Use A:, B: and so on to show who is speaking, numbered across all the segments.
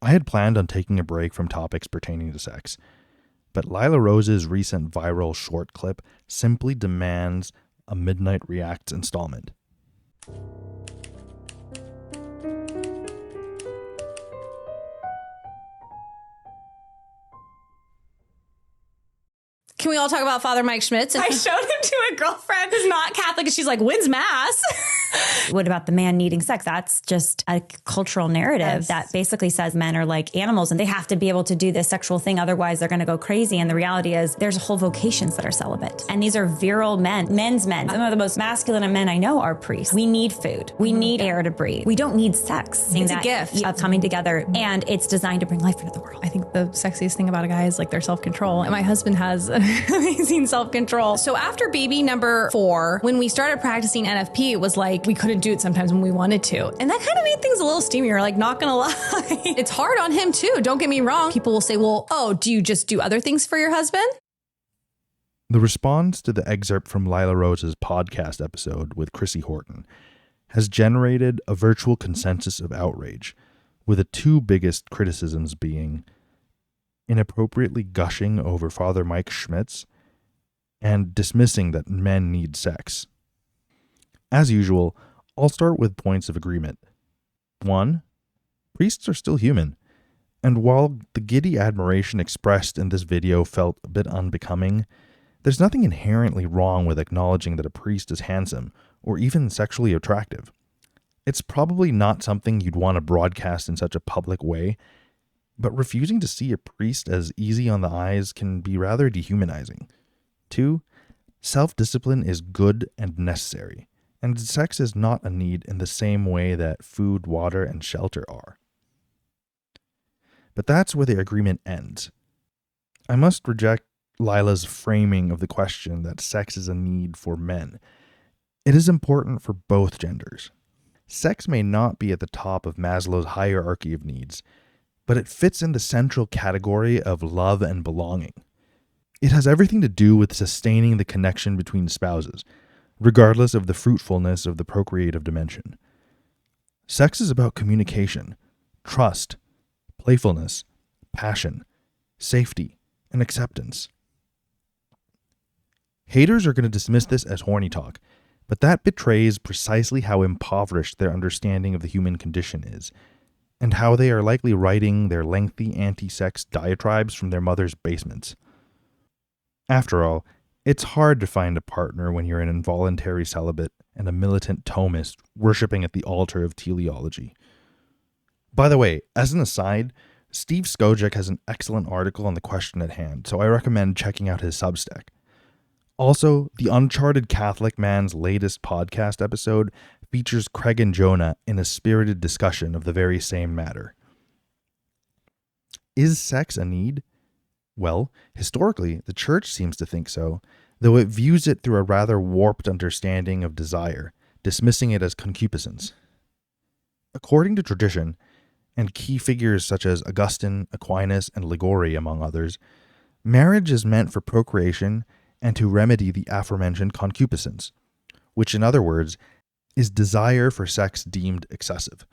A: I had planned on taking a break from topics pertaining to sex, but Lila Rose's recent viral short clip simply demands a Midnight Reacts installment.
B: Can we all talk about Father Mike Schmitz?
C: I showed him to a girlfriend who's not Catholic, and she's like, when's Mass?
D: What about the man needing sex? That's just a cultural narrative that basically says men are like animals and they have to be able to do this sexual thing. Otherwise, they're going to go crazy. And the reality is there's whole vocations that are celibate. And these are virile men, men's men. Some of the most masculine of men I know are priests. We need food. We need air to breathe. We don't need sex.
B: It's a gift
D: of coming together, and it's designed to bring life into the world.
C: I think the sexiest thing about a guy is like their self-control. And my husband has amazing self-control.
B: So after baby number 4, when we started practicing NFP, it was like we couldn't do it sometimes when we wanted to. And that kind of made things a little steamier, like not gonna lie. It's hard on him too, don't get me wrong. People will say, well, oh, do you just do other things for your husband?
A: The response to the excerpt from Lila Rose's podcast episode with Chrissy Horton has generated a virtual consensus of outrage, with the two biggest criticisms being inappropriately gushing over Father Mike Schmitz and dismissing that men need sex. As usual, I'll start with points of agreement. 1. Priests are still human, and while the giddy admiration expressed in this video felt a bit unbecoming, there's nothing inherently wrong with acknowledging that a priest is handsome or even sexually attractive. It's probably not something you'd want to broadcast in such a public way, but refusing to see a priest as easy on the eyes can be rather dehumanizing. 2. Self-discipline is good and necessary, and sex is not a need in the same way that food, water, and shelter are. But that's where the agreement ends. I must reject Lila's framing of the question that sex is a need for men. It is important for both genders. Sex may not be at the top of Maslow's hierarchy of needs, but it fits in the central category of love and belonging. It has everything to do with sustaining the connection between spouses, regardless of the fruitfulness of the procreative dimension. Sex is about communication, trust, playfulness, passion, safety, and acceptance. Haters are going to dismiss this as horny talk, but that betrays precisely how impoverished their understanding of the human condition is, and how they are likely writing their lengthy anti-sex diatribes from their mother's basements. After all, it's hard to find a partner when you're an involuntary celibate and a militant Thomist worshipping at the altar of teleology. By the way, as an aside, Steve Skojec has an excellent article on the question at hand, so I recommend checking out his Substack. Also, the Uncharted Catholic Man's latest podcast episode features Craig and Jonah in a spirited discussion of the very same matter. Is sex a need? Well, historically, the church seems to think so, though it views it through a rather warped understanding of desire, dismissing it as concupiscence. According to tradition, and key figures such as Augustine, Aquinas, and Ligori, among others, marriage is meant for procreation and to remedy the aforementioned concupiscence, which in other words is desire for sex deemed excessive.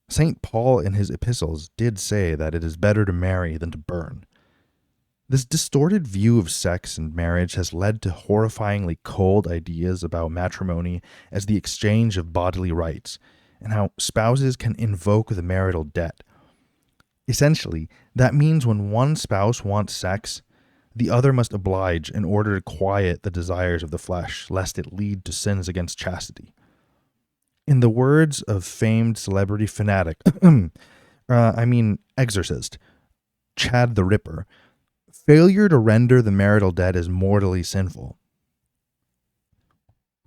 A: St. Paul in his epistles did say that it is better to marry than to burn. This distorted view of sex and marriage has led to horrifyingly cold ideas about matrimony as the exchange of bodily rights, and how spouses can invoke the marital debt. Essentially, that means when one spouse wants sex, the other must oblige in order to quiet the desires of the flesh, lest it lead to sins against chastity. In the words of famed celebrity fanatic, exorcist, Chad the Ripper, failure to render the marital debt is mortally sinful.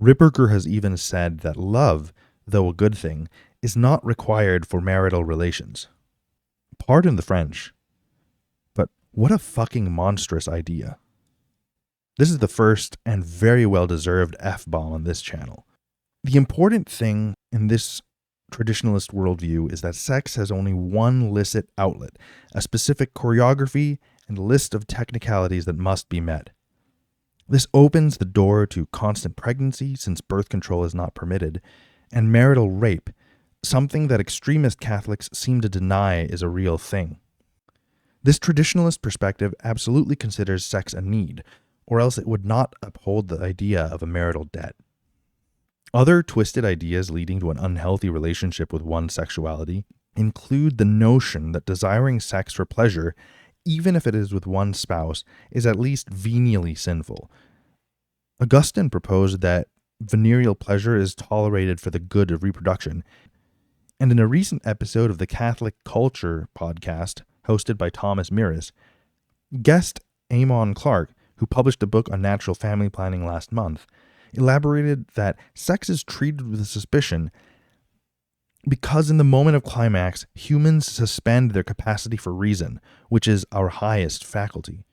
A: Ripperger has even said that love, though a good thing, is not required for marital relations. Pardon the French, but what a fucking monstrous idea. This is the first and very well-deserved F-bomb on this channel. The important thing in this traditionalist worldview is that sex has only one licit outlet, a specific choreography and list of technicalities that must be met. This opens the door to constant pregnancy, since birth control is not permitted, and marital rape, something that extremist Catholics seem to deny is a real thing. This traditionalist perspective absolutely considers sex a need, or else it would not uphold the idea of a marital debt. Other twisted ideas leading to an unhealthy relationship with one's sexuality include the notion that desiring sex for pleasure, even if it is with one spouse, is at least venially sinful. Augustine proposed that venereal pleasure is tolerated for the good of reproduction, and in a recent episode of the Catholic Culture podcast, hosted by Thomas Miras, guest Amon Clark, who published a book on natural family planning last month, elaborated that sex is treated with suspicion because in the moment of climax, humans suspend their capacity for reason, which is our highest faculty.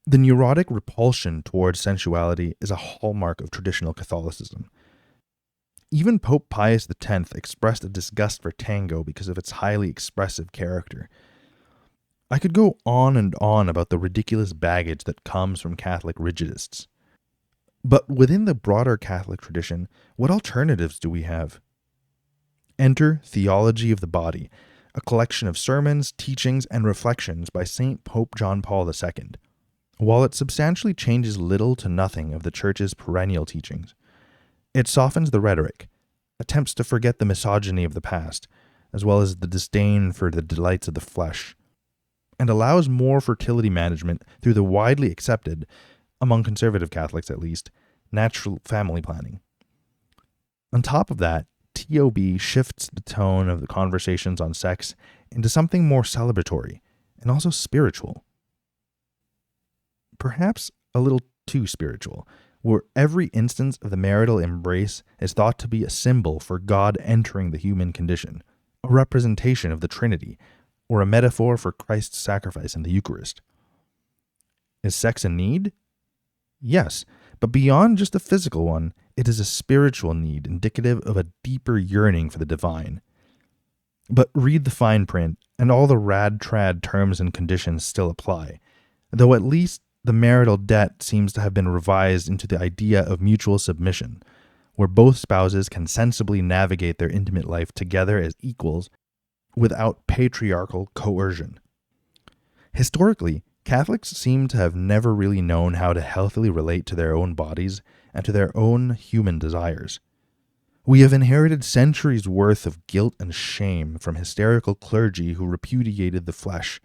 A: The neurotic repulsion towards sensuality is a hallmark of traditional Catholicism. Even Pope Pius X expressed a disgust for tango because of its highly expressive character. I could go on and on about the ridiculous baggage that comes from Catholic rigidists. But within the broader Catholic tradition, what alternatives do we have? Enter Theology of the Body, a collection of sermons, teachings, and reflections by St. Pope John Paul II. While it substantially changes little to nothing of the Church's perennial teachings, it softens the rhetoric, attempts to forget the misogyny of the past, as well as the disdain for the delights of the flesh, and allows more fertility management through the widely accepted, among conservative Catholics at least, natural family planning. On top of that, TOB shifts the tone of the conversations on sex into something more celebratory and also spiritual. Perhaps a little too spiritual, where every instance of the marital embrace is thought to be a symbol for God entering the human condition, a representation of the Trinity, or a metaphor for Christ's sacrifice in the Eucharist. Is sex a need? Yes, but beyond just a physical one, it is a spiritual need indicative of a deeper yearning for the divine. But read the fine print, and all the rad-trad terms and conditions still apply, though at least the marital debt seems to have been revised into the idea of mutual submission, where both spouses can sensibly navigate their intimate life together as equals without patriarchal coercion. Historically, Catholics seem to have never really known how to healthily relate to their own bodies and to their own human desires. We have inherited centuries' worth of guilt and shame from hysterical clergy who repudiated the flesh,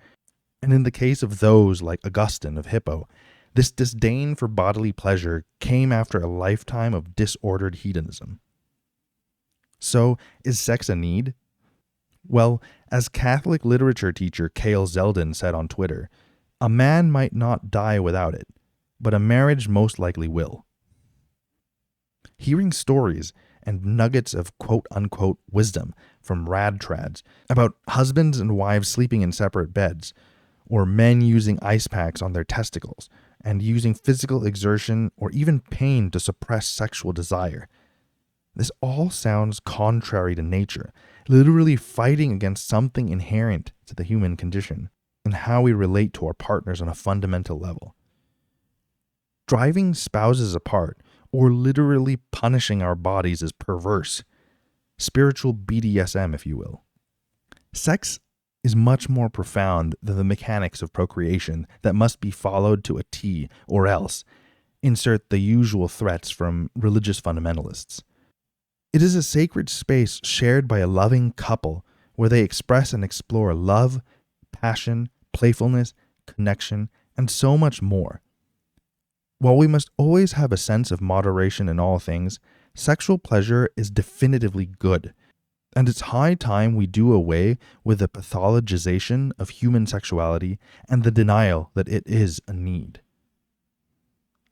A: and in the case of those like Augustine of Hippo, this disdain for bodily pleasure came after a lifetime of disordered hedonism. So, is sex a need? Well, as Catholic literature teacher Cale Zeldin said on Twitter, a man might not die without it, but a marriage most likely will. Hearing stories and nuggets of quote-unquote wisdom from rad-trads about husbands and wives sleeping in separate beds, or men using ice packs on their testicles, and using physical exertion or even pain to suppress sexual desire. This all sounds contrary to nature, literally fighting against something inherent to the human condition and how we relate to our partners on a fundamental level. Driving spouses apart or literally punishing our bodies is perverse. Spiritual BDSM, if you will. Sex is much more profound than the mechanics of procreation that must be followed to a T, or else insert the usual threats from religious fundamentalists. It is a sacred space shared by a loving couple where they express and explore love, passion, playfulness, connection, and so much more. While we must always have a sense of moderation in all things, sexual pleasure is definitively good, and it's high time we do away with the pathologization of human sexuality and the denial that it is a need.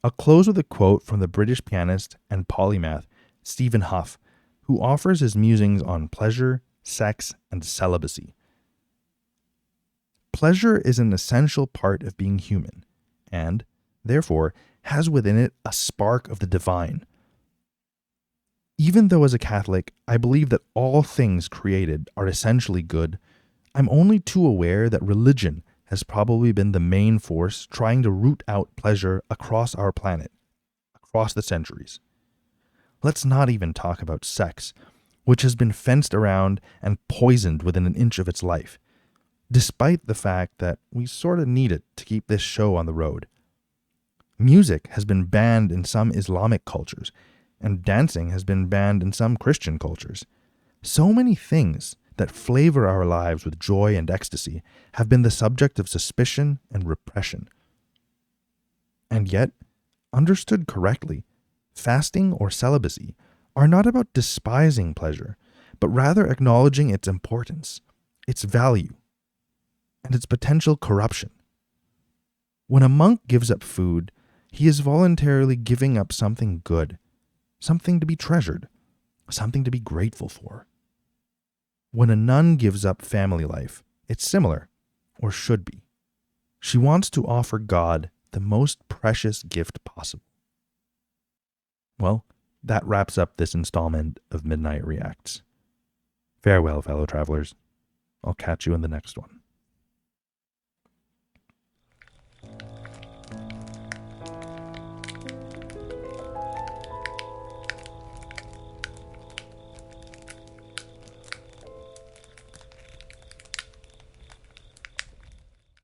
A: I'll close with a quote from the British pianist and polymath Stephen Hough, who offers his musings on pleasure, sex, and celibacy. Pleasure is an essential part of being human, and, therefore, has within it a spark of the divine. Even though as a Catholic, I believe that all things created are essentially good, I'm only too aware that religion has probably been the main force trying to root out pleasure across our planet, across the centuries. Let's not even talk about sex, which has been fenced around and poisoned within an inch of its life, despite the fact that we sort of need it to keep this show on the road. Music has been banned in some Islamic cultures, and dancing has been banned in some Christian cultures. So many things that flavor our lives with joy and ecstasy have been the subject of suspicion and repression. And yet, understood correctly, fasting or celibacy are not about despising pleasure, but rather acknowledging its importance, its value, and its potential corruption. When a monk gives up food, he is voluntarily giving up something good, something to be treasured, something to be grateful for. When a nun gives up family life, it's similar, or should be. She wants to offer God the most precious gift possible. Well, that wraps up this installment of Midnight Reacts. Farewell, fellow travelers. I'll catch you in the next one.